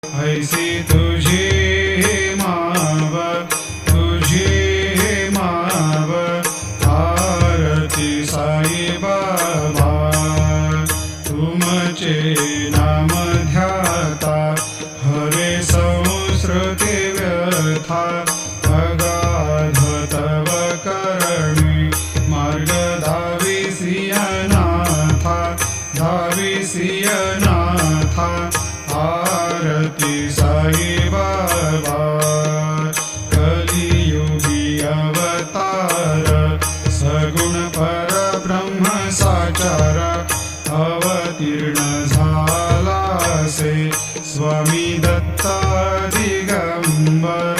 ऐसी तुझी माव तुझी माव आरती साई बाबा तुमचे नाम ध्याता हवे संस्कृती व्यथा अगाध तव करणी मार्ग धाविसियनाथा आरती साई बाबा कलियुगी अवतार सगुण परब्रह्म साचार अवतीर्ण झालासे स्वामी दत्ता दिगंबर